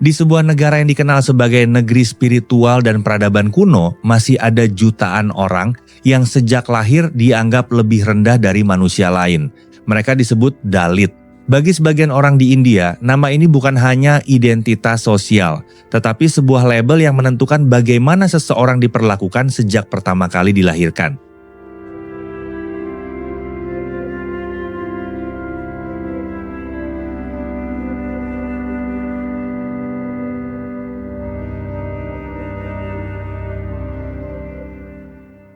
Di sebuah negara yang dikenal sebagai negeri spiritual dan peradaban kuno, masih ada jutaan orang yang sejak lahir dianggap lebih rendah dari manusia lain. Mereka disebut Dalit. Bagi sebagian orang di India, nama ini bukan hanya identitas sosial, tetapi sebuah label yang menentukan bagaimana seseorang diperlakukan sejak pertama kali dilahirkan.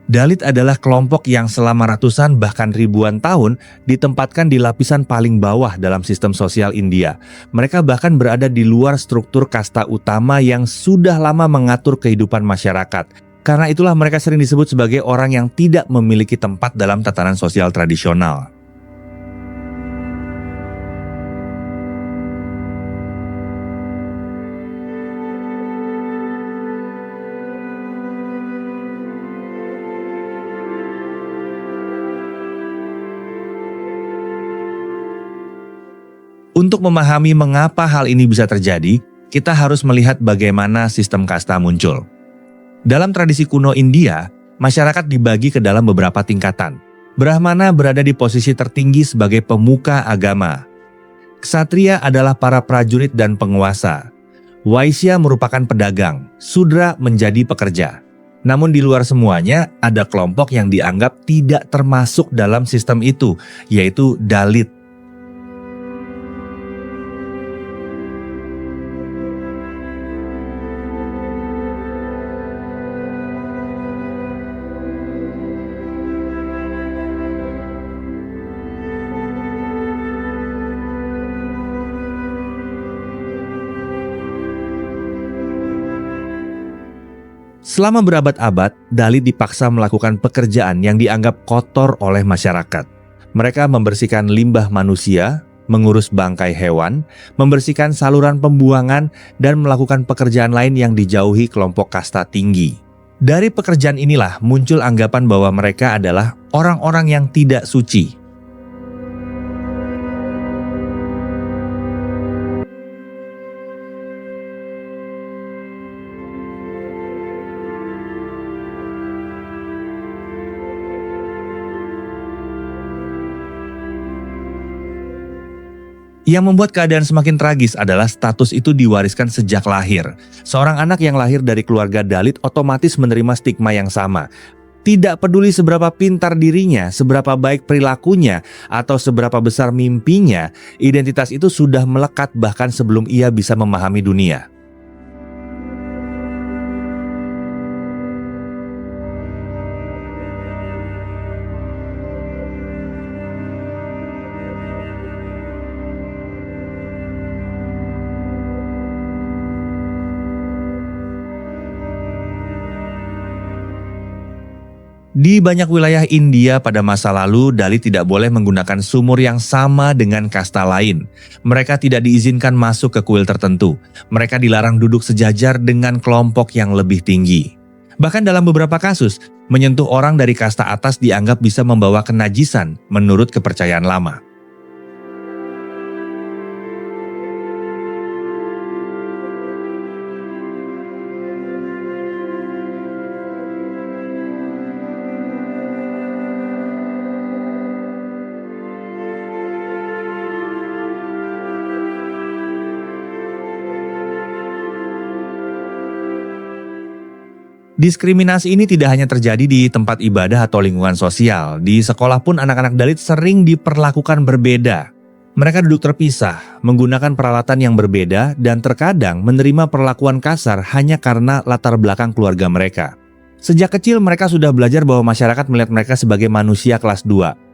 Dalit adalah kelompok yang selama ratusan bahkan ribuan tahun ditempatkan di lapisan paling bawah dalam sistem sosial India. Mereka bahkan berada di luar struktur kasta utama yang sudah lama mengatur kehidupan masyarakat. Karena itulah mereka sering disebut sebagai orang yang tidak memiliki tempat dalam tatanan sosial tradisional. Untuk memahami mengapa hal ini bisa terjadi, kita harus melihat bagaimana sistem kasta muncul. Dalam tradisi kuno India, masyarakat dibagi ke dalam beberapa tingkatan. Brahmana berada di posisi tertinggi sebagai pemuka agama. Ksatria adalah para prajurit dan penguasa. Waisya merupakan pedagang, Sudra menjadi pekerja. Namun di luar semuanya, ada kelompok yang dianggap tidak termasuk dalam sistem itu, yaitu Dalit. Selama berabad-abad, Dalit dipaksa melakukan pekerjaan yang dianggap kotor oleh masyarakat. Mereka membersihkan limbah manusia, mengurus bangkai hewan, membersihkan saluran pembuangan, dan melakukan pekerjaan lain yang dijauhi kelompok kasta tinggi. Dari pekerjaan inilah muncul anggapan bahwa mereka adalah orang-orang yang tidak suci. Yang membuat keadaan semakin tragis adalah status itu diwariskan sejak lahir. Seorang anak yang lahir dari keluarga Dalit otomatis menerima stigma yang sama. Tidak peduli seberapa pintar dirinya, seberapa baik perilakunya, atau seberapa besar mimpinya, identitas itu sudah melekat bahkan sebelum ia bisa memahami dunia. Di banyak wilayah India pada masa lalu, Dalit tidak boleh menggunakan sumur yang sama dengan kasta lain. Mereka tidak diizinkan masuk ke kuil tertentu. Mereka dilarang duduk sejajar dengan kelompok yang lebih tinggi. Bahkan dalam beberapa kasus, menyentuh orang dari kasta atas dianggap bisa membawa kenajisan menurut kepercayaan lama. Diskriminasi ini tidak hanya terjadi di tempat ibadah atau lingkungan sosial. Di sekolah pun anak-anak Dalit sering diperlakukan berbeda. Mereka duduk terpisah, menggunakan peralatan yang berbeda, dan terkadang menerima perlakuan kasar hanya karena latar belakang keluarga mereka. Sejak kecil mereka sudah belajar bahwa masyarakat melihat mereka sebagai manusia kelas 2.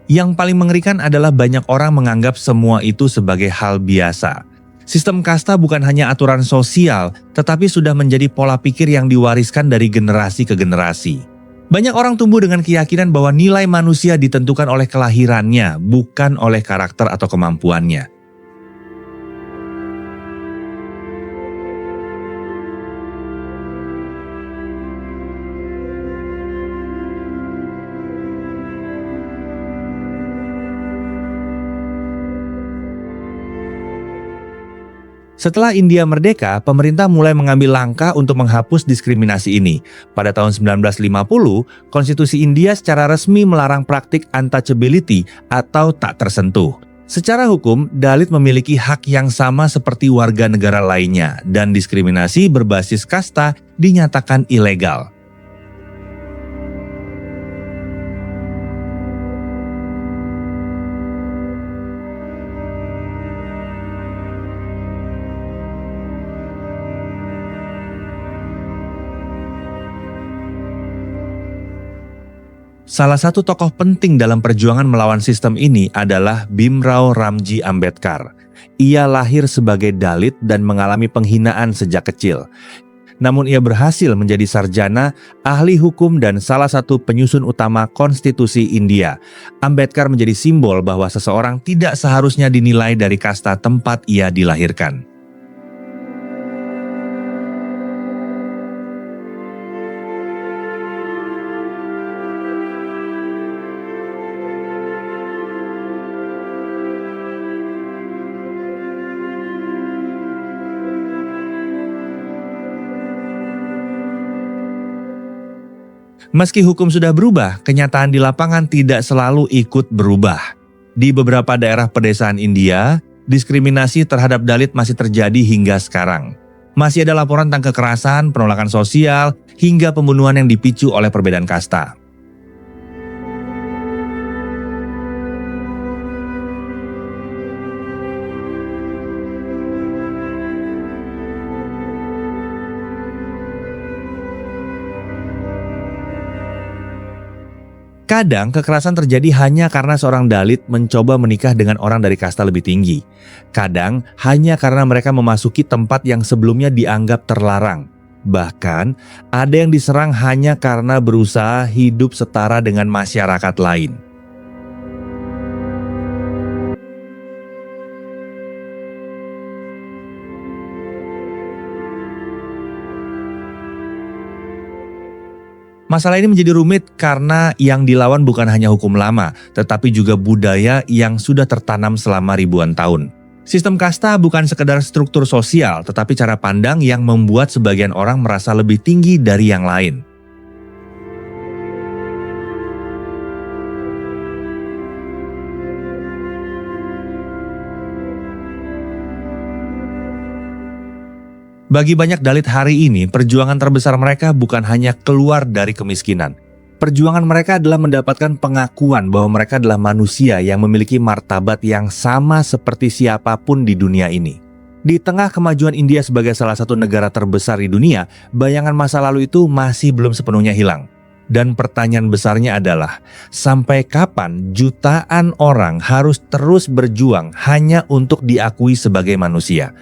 Yang paling mengerikan adalah banyak orang menganggap semua itu sebagai hal biasa. Sistem kasta bukan hanya aturan sosial, tetapi sudah menjadi pola pikir yang diwariskan dari generasi ke generasi. Banyak orang tumbuh dengan keyakinan bahwa nilai manusia ditentukan oleh kelahirannya, bukan oleh karakter atau kemampuannya. Setelah India merdeka, pemerintah mulai mengambil langkah untuk menghapus diskriminasi ini. Pada tahun 1950, Konstitusi India secara resmi melarang praktik untouchability atau tak tersentuh. Secara hukum, Dalit memiliki hak yang sama seperti warga negara lainnya, dan diskriminasi berbasis kasta dinyatakan ilegal. Salah satu tokoh penting dalam perjuangan melawan sistem ini adalah Bhimrao Ramji Ambedkar. Ia lahir sebagai Dalit dan mengalami penghinaan sejak kecil. Namun ia berhasil menjadi sarjana, ahli hukum dan salah satu penyusun utama konstitusi India. Ambedkar menjadi simbol bahwa seseorang tidak seharusnya dinilai dari kasta tempat ia dilahirkan. Meski hukum sudah berubah, kenyataan di lapangan tidak selalu ikut berubah. Di beberapa daerah pedesaan India, diskriminasi terhadap Dalit masih terjadi hingga sekarang. Masih ada laporan tentang kekerasan, penolakan sosial, hingga pembunuhan yang dipicu oleh perbedaan kasta. Kadang kekerasan terjadi hanya karena seorang Dalit mencoba menikah dengan orang dari kasta lebih tinggi. Kadang hanya karena mereka memasuki tempat yang sebelumnya dianggap terlarang. Bahkan ada yang diserang hanya karena berusaha hidup setara dengan masyarakat lain. Masalah ini menjadi rumit karena yang dilawan bukan hanya hukum lama, tetapi juga budaya yang sudah tertanam selama ribuan tahun. Sistem kasta bukan sekedar struktur sosial, tetapi cara pandang yang membuat sebagian orang merasa lebih tinggi dari yang lain. Bagi banyak Dalit hari ini, perjuangan terbesar mereka bukan hanya keluar dari kemiskinan. Perjuangan mereka adalah mendapatkan pengakuan bahwa mereka adalah manusia yang memiliki martabat yang sama seperti siapapun di dunia ini. Di tengah kemajuan India sebagai salah satu negara terbesar di dunia, bayangan masa lalu itu masih belum sepenuhnya hilang. Dan pertanyaan besarnya adalah, sampai kapan jutaan orang harus terus berjuang hanya untuk diakui sebagai manusia?